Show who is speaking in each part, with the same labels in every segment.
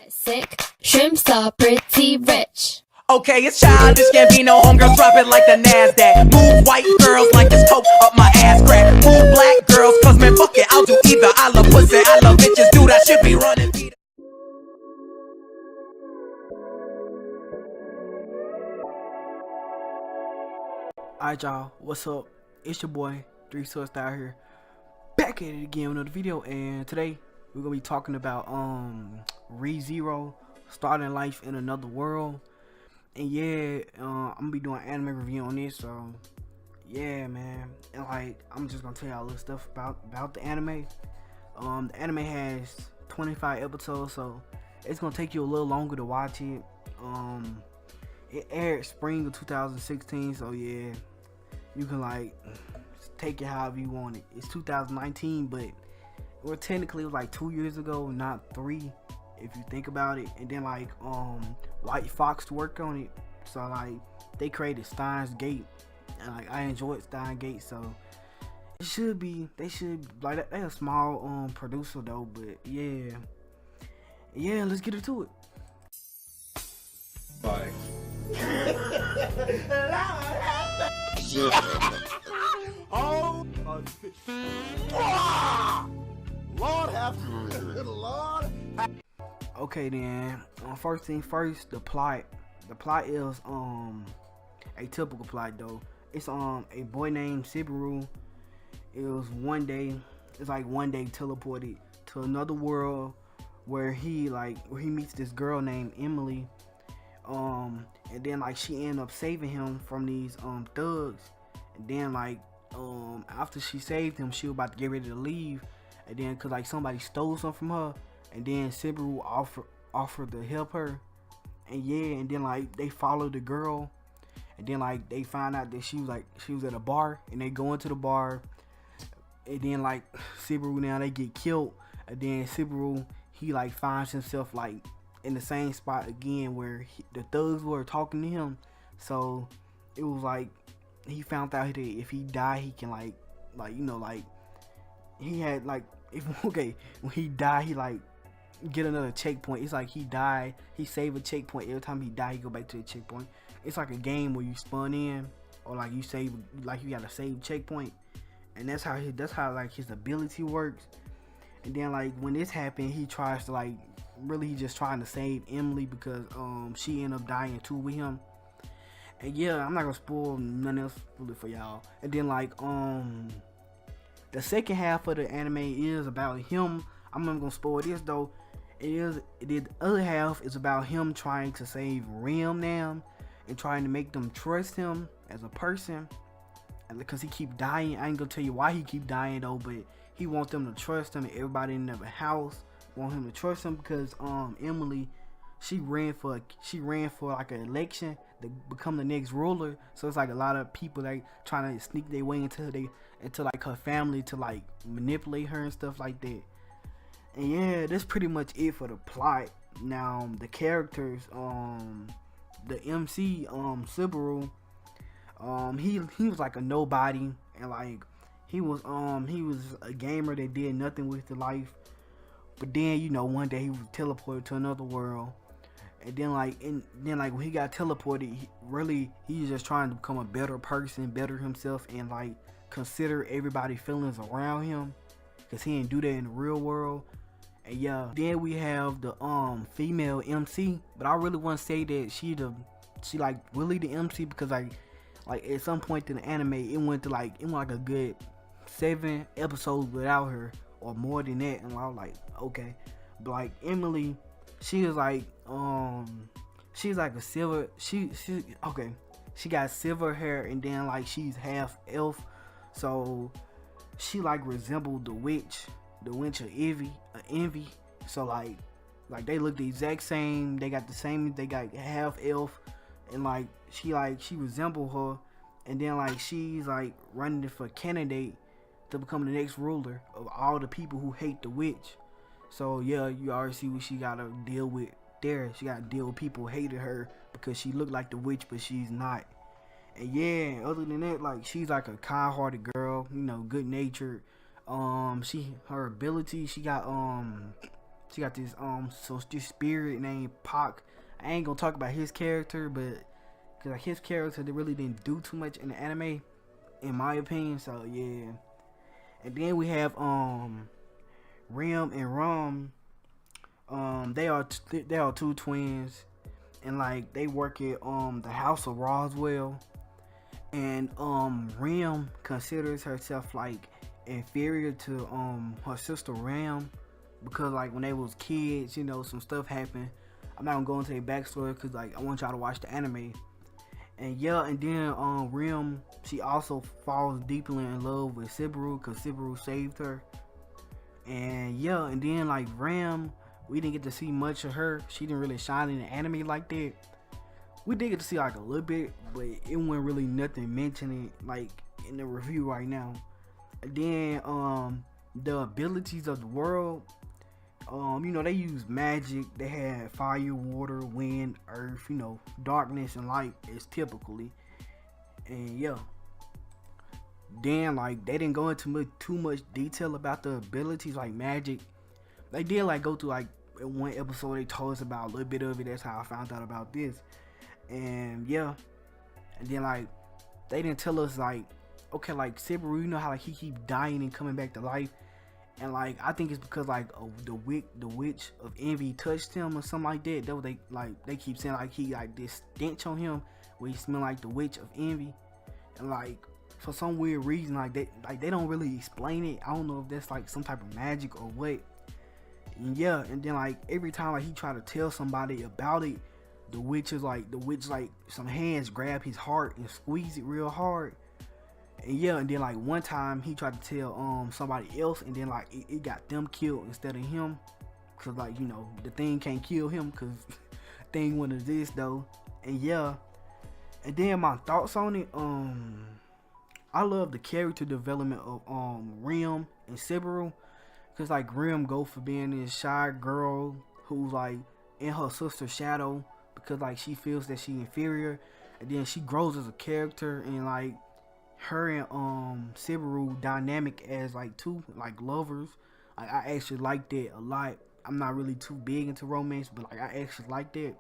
Speaker 1: get sick. Shrimps are pretty rich.
Speaker 2: Okay, it's childish, can't be no homegirls, drop it like the NASDAQ. Move white girls like this coke up my ass crack. Move black girls, cause man, fuck it, I'll do either. I love pussy, I love bitches, dude, I should be running.
Speaker 3: Alright y'all, what's up? It's your boy, 3 Source out here, back at it again with another video, and today we're gonna be talking about ReZero, starting life in another world. And yeah, I'm gonna be doing anime review on this, so yeah man. And like, I'm just gonna tell y'all a little stuff about the anime. The anime has 25 episodes, so it's gonna take you a little longer to watch it. It aired spring of 2016, so yeah, you can like take it however you want it. It's 2019, but well, technically it was like 2 years ago, not 3 if you think about it. And then like White Fox worked on it, so like they created Steins Gate, and like I enjoyed Steins Gate, so it should be, they should like, they're a small producer though, but yeah, let's get into it.
Speaker 4: Bye.
Speaker 5: Oh, Lord have Lord.
Speaker 3: Okay then, first thing first, the plot. The plot is a typical plot though. It's a boy named Subaru. It was one day teleported to another world where he meets this girl named Emily. And then like she ended up saving him from these thugs. And then like after she saved him, she was about to get ready to leave. And then cause like somebody stole something from her, and then Subaru offered to help her. And yeah, and then like they followed the girl, and then like they find out that she was at a bar, and they go into the bar, and then like Subaru, now they get killed. And then Subaru, he like finds himself like in the same spot again where the thugs were talking to him. So it was like he found out that if he died, he can like you know, like he had like, when he died, he like get another checkpoint. It's like he died, he saved a checkpoint. Every time he died, he go back to the checkpoint. It's like a game where you spawn in, or like you save, like you gotta save checkpoint. And that's how like his ability works. And then like when this happened, he tries to like, really he just trying to save Emily because she ended up dying too with him. And yeah, I'm not gonna spoil nothing else really for y'all. And then like the second half of the anime is about him. I'm not gonna spoil this though. The other half is about him trying to save Rim Nam and trying to make them trust him as a person. And because he keep dying, I ain't gonna tell you why he keep dying though, but he wants them to trust him, and everybody in the house want him to trust him because Emily, she ran for like an election to become the next ruler. So it's like a lot of people like trying to sneak their way into like her family to like manipulate her and stuff like that. And yeah, that's pretty much it for the plot. Now the characters, the MC Subaru, he was like a nobody, and like he was a gamer that did nothing with his life. But then, you know, one day he was teleported to another world. And then when he got teleported, he's just trying to become a better person, better himself, and like consider everybody's feelings around him, because he didn't do that in the real world. And yeah, then we have the female MC, but I really want to say that she like really the MC, because like at some point in the anime it went like a good 7 episodes without her, or more than that. And I was like, okay. But like Emily, she was like she's like a silver, she got silver hair, and then like she's half elf, so she like resembled the witch of Envy. So like they look the exact same, they got half elf, and like she resembled her. And then like she's like running for candidate to become the next ruler of all the people who hate the witch. So yeah, you already see what she gotta deal with there. She gotta deal with people who hated her because she looked like the witch, but she's not. And yeah, other than that, like she's like a kind-hearted girl, you know, good natured. Her ability, she got She got this so this spirit named Pac. I ain't gonna talk about his character, but cause like his character they really didn't do too much in the anime, in my opinion. So yeah. And then we have Rim and Rum. They are two twins, and like they work at the House of Roswell. And Rim considers herself like inferior to her sister Ram, because like when they was kids, you know, some stuff happened. I'm not gonna go into their backstory because like I want y'all to watch the anime. And yeah, and then Rim, she also falls deeply in love with Subaru because Subaru saved her. And yeah, and then like Ram, we didn't get to see much of her. She didn't really shine in the anime like that. We did get to see like a little bit, but it wasn't really nothing mentioning like in the review right now. And then the abilities of the world, you know, they use magic. They had fire, water, wind, earth, you know, darkness and light is typically. And yeah. Then like they didn't go into too much detail about the abilities like magic. They did like go through like in one episode they told us about a little bit of it. That's how I found out about this. And yeah. And then like they didn't tell us like, okay, like Subaru, you know how like he keep dying and coming back to life. And like I think it's because like the witch of envy touched him or something like that. That was they keep saying like he like this stench on him where he smell like the witch of envy. And like for some weird reason like they don't really explain it. I don't know if that's like some type of magic or what. And yeah, and then like every time like he try to tell somebody about it, the witch like some hands grab his heart and squeeze it real hard. And yeah, and then like one time he tried to tell somebody else, and then like it got them killed instead of him, cause like you know the thing can't kill him cause thing wouldn't exist though. And yeah, and then my thoughts on it, I love the character development of Rim and Subaru, cause like Rim go for being this shy girl who's like in her sister's shadow because like she feels that she's inferior, and then she grows as a character, and like her and Subaru dynamic as like two like lovers. Like I actually like that a lot. I'm not really too big into romance, but like I actually like that.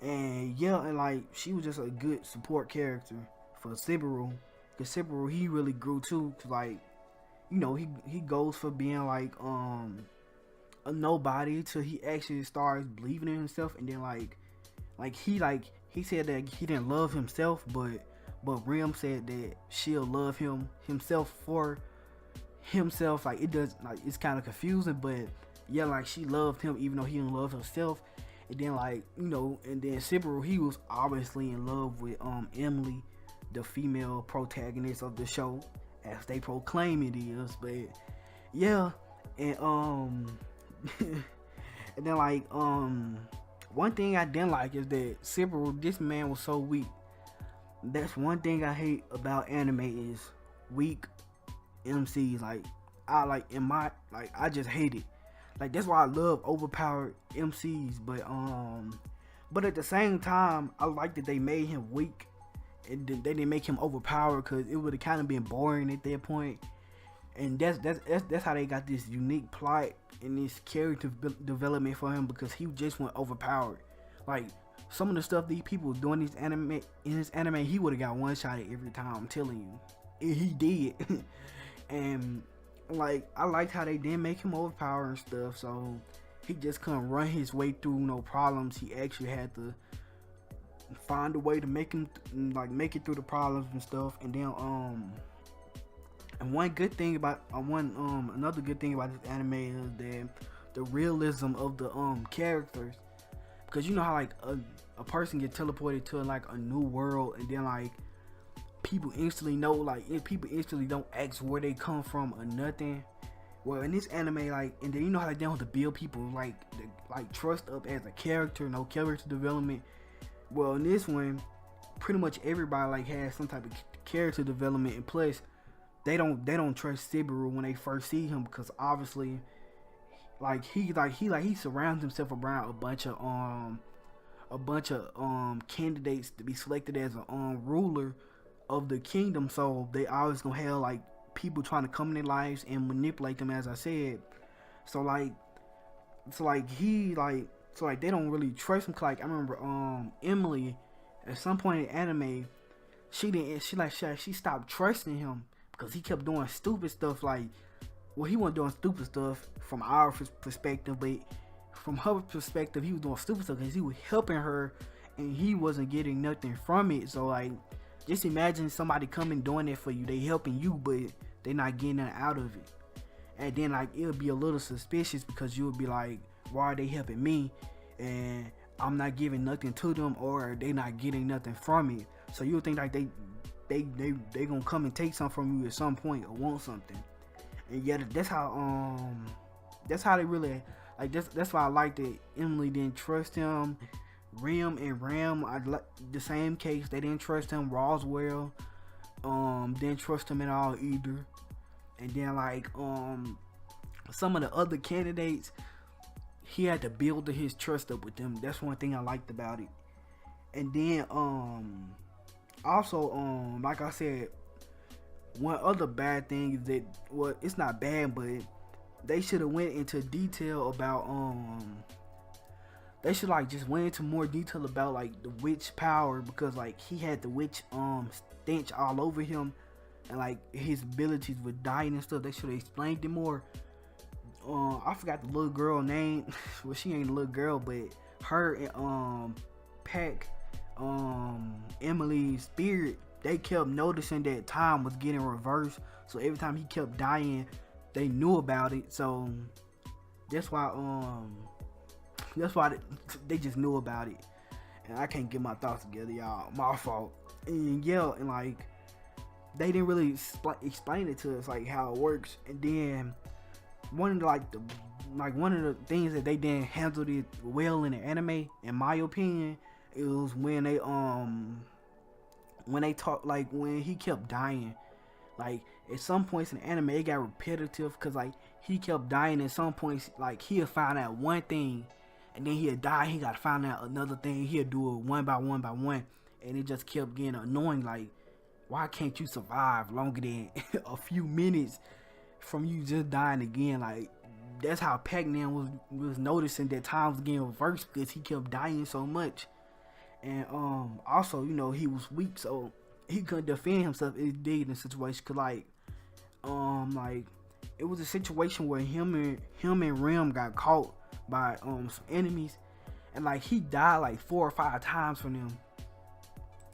Speaker 3: And yeah, and like she was just a good support character for Subaru. Cause Subaru he really grew too. Cause like you know he goes for being like a nobody till he actually starts believing in himself, and then like he said that he didn't love himself, but Rim said that she'll love himself for himself. Like it does, like it's kind of confusing, but yeah, like she loved him even though he didn't love herself. And then like you know, and then Subaru he was obviously in love with Emily, the female protagonist of the show, as they proclaim it is. But yeah, and and then like one thing I didn't like is that Subaru, this man was so weak. That's one thing I hate about anime is weak MCs. Like I just hate it. Like that's why I love overpowered MCs. But at the same time, I like that they made him weak and they didn't make him overpowered, because it would have kind of been boring at that point. And that's how they got this unique plot and this character development for him, because he just went overpowered. Like some of the stuff these people doing in this anime, he would have got one shot at every time. I'm telling you, and he did. And like I liked how they didn't make him overpowered and stuff, so he just couldn't run his way through no problems. He actually had to find a way to make him make it through the problems and stuff. And then and one good thing about another good thing about this anime is that the realism of the characters. Because you know how like a person get teleported to like a new world, and then like people instantly know, like people instantly don't ask where they come from or nothing. Well, in this anime, like, and then you know how they don't have to build people like trust up as a character, no character development. Well, in this one, pretty much everybody like has some type of character development, and plus they don't trust Subaru when they first see him, because obviously he surrounds himself around a bunch of candidates to be selected as a ruler of the kingdom. So they always gonna have like people trying to come in their lives and manipulate them, as I said. So like so like he like so like they don't really trust him. 'Cause, like I remember Emily at some point in anime, she stopped trusting him because he kept doing stupid stuff. Like, well, he wasn't doing stupid stuff from our perspective, but from her perspective, he was doing stupid stuff because he was helping her and he wasn't getting nothing from it. So like, just imagine somebody coming doing that for you. They helping you, but they not getting nothing out of it. And then like it'll be a little suspicious because you'll be like, why are they helping me and I'm not giving nothing to them, or they not getting nothing from it. So you'll think like they gonna come and take something from you at some point or want something. And yeah, that's how they really like. That's why I like that Emily didn't trust him. Rim and Ram, the same case. They didn't trust him. Roswell, didn't trust him at all either. And then like some of the other candidates, he had to build his trust up with them. That's one thing I liked about it. And then also like I said, one other bad thing is that, well, it's not bad, but they should have went into detail about they should like just went into more detail about like the witch power, because like he had the witch stench all over him, and like his abilities with dying and stuff. They should have explained it more. I forgot the little girl name. Well, she ain't a little girl, but her and Pack, Emily's spirit, they kept noticing that time was getting reversed. So every time he kept dying, they knew about it. So that's why they just knew about it. And I can't get my thoughts together, y'all. My fault. And yeah, and like they didn't really explain it to us, like how it works. And then one of the things that they didn't handle it well in the anime, in my opinion, it was when they talk, like when he kept dying. Like at some points in the anime it got repetitive, because like he kept dying at some points. Like he'll find out one thing and then he'll die, he gotta find out another thing, he'll do it one by one by one, and it just kept getting annoying. Like, why can't you survive longer than a few minutes from you just dying again? Like, that's how Pac-Man was noticing that time was getting reversed, because he kept dying so much. And also, you know, he was weak, so he couldn't defend himself if he did in a situation. Cause like it was a situation where him and Rim got caught by some enemies, and like he died like 4 or 5 times from them.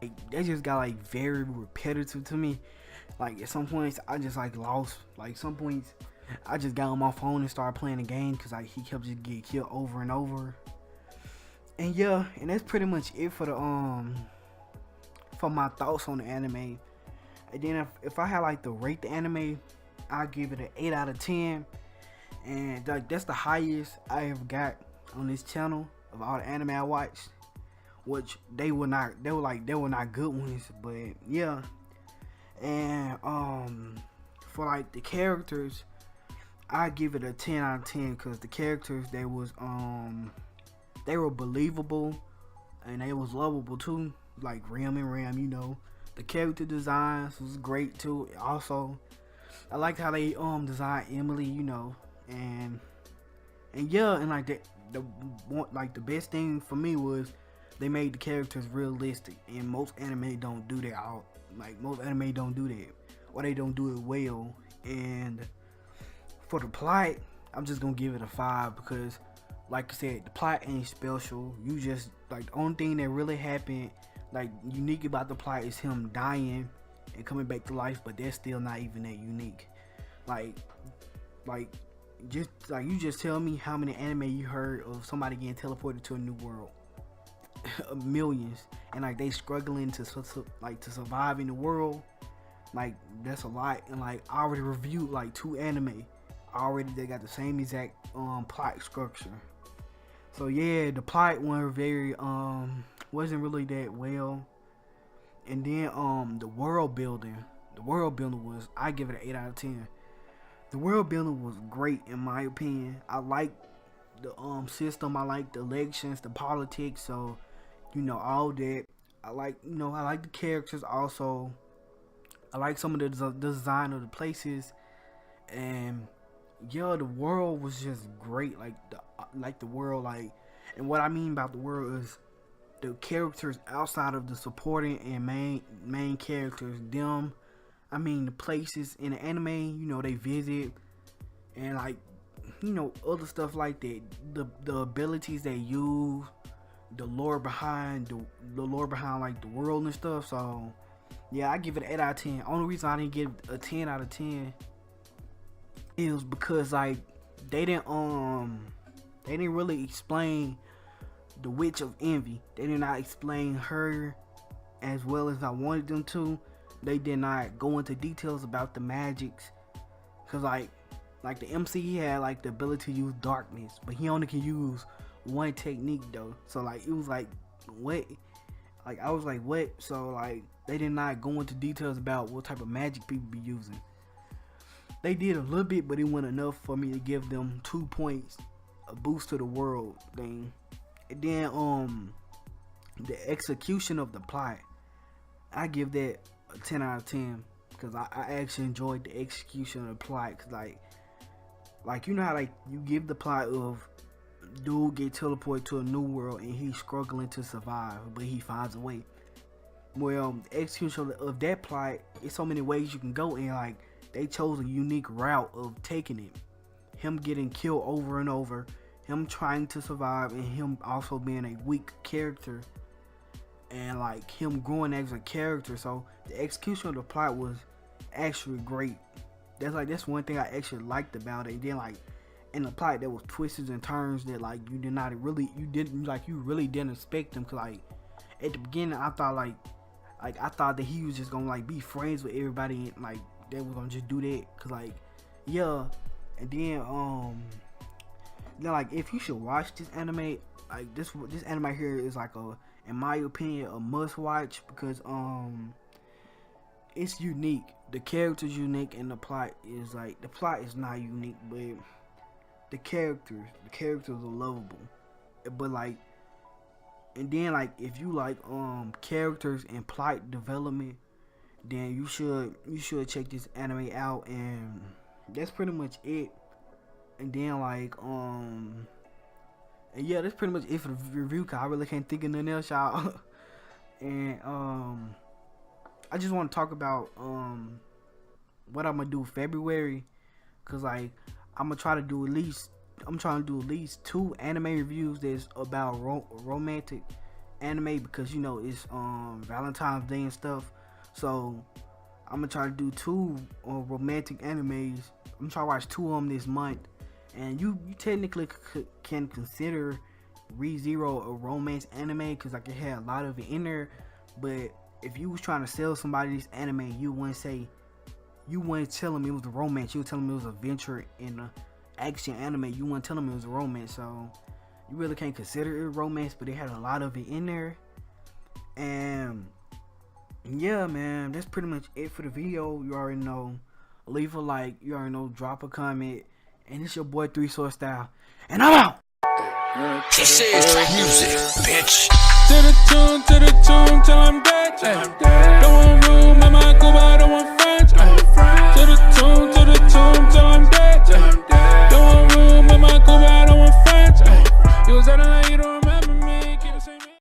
Speaker 3: Like, that just got like very repetitive to me. Like at some points I just like lost. Like some points I just got on my phone and started playing the game, because like he kept just getting killed over and over. And yeah, and that's pretty much it for the for my thoughts on the anime. And then if I had like to rate the anime, I'd give it an 8 out of 10. And like that's the highest I ever got on this channel of all the anime I watched. Which they were not good ones, but yeah. And for like the characters, I give it a 10 out of 10, because the characters, they were believable and they was lovable too. Like Ram and Ram, you know, the character designs was great too. Also, I liked how they designed Emily, you know, and yeah, and like the best thing for me was they made the characters realistic, and most anime don't do that. Most anime don't do that, or they don't do it well. And for the plot, I'm just gonna give it a 5, because like I said, the plot ain't special. You just like, the only thing that really happened like unique about the plot is him dying and coming back to life, but that's still not even that unique. Like you just tell me how many anime you heard of somebody getting teleported to a new world. Millions. And like they struggling to survive in the world. Like that's a lot. And like I already reviewed like 2 anime. They got the same exact plot structure. So yeah, the plot wasn't really that well. And then the world building was, I give it an 8 out of 10. The world building was great in my opinion. I like the system, I like the elections, the politics, so you know, all that. I like the characters also. I like some of the design of the places, and yeah, the world was just great. Like the world, like, and what I mean about the world is the characters outside of the supporting and main characters. Them, I mean, the places in the anime, you know, they visit, and like, you know, other stuff like that. The abilities they use, the lore behind the lore behind like the world and stuff. So yeah, I give it an 8 out of 10. Only reason I didn't give a 10 out of 10 is because like they didn't really explain the Witch of Envy. They did not explain her as well as I wanted them to. They did not go into details about the magics, cause like the MC, he had like the ability to use darkness, but he only can use one technique though. So like it was like what, like I was like what? So like they did not go into details about what type of magic people be using. They did a little bit, but it wasn't enough for me to give them 2 points, a boost to the world thing. And then the execution of the plot, I give that a 10 out of 10 because I actually enjoyed the execution of the plot. Cause like you know how like you give the plot of dude get teleported to a new world and he's struggling to survive, but he finds a way. Well, the execution of that plot, it's so many ways you can go, and like they chose a unique route of taking it. Him getting killed over and over, him trying to survive, and him also being a weak character, and like him growing as a character. So the execution of the plot was actually great. That's one thing I actually liked about it. Then like in the plot there was twists and turns that like you really didn't expect them. Cause like at the beginning I thought that he was just gonna like be friends with everybody and like they was gonna just do that. Cause like yeah, and then like if you should watch this anime, like this anime here is like in my opinion a must watch because it's unique. The character's unique and the plot is not unique, but the characters are lovable. But like, and then like if you like characters and plot development, then you should check this anime out, and that's pretty much it. And then like and yeah, that's pretty much it for the review, cause I really can't think of nothing else, y'all. And I just want to talk about what I'm gonna do February, cause like I'm trying to do at least 2 anime reviews that's about romantic anime, because you know it's Valentine's Day and stuff. So I'm gonna try to do 2 romantic animes. I'm trying to watch 2 of them this month, and you technically can consider ReZero a romance anime, cause like it had a lot of it in there. But if you was trying to sell somebody this anime, you wouldn't tell them it was a romance. You would tell them it was a adventure in a action anime. You wouldn't tell them it was a romance. So you really can't consider it romance, but it had a lot of it in there. And yeah, man, that's pretty much it for the video. You already know. Leave a like. You already know. Drop a comment. And it's your boy 3 Sword Style. And I'm out.
Speaker 4: This is music, bitch.
Speaker 6: To the tune, till I'm dead. Don't want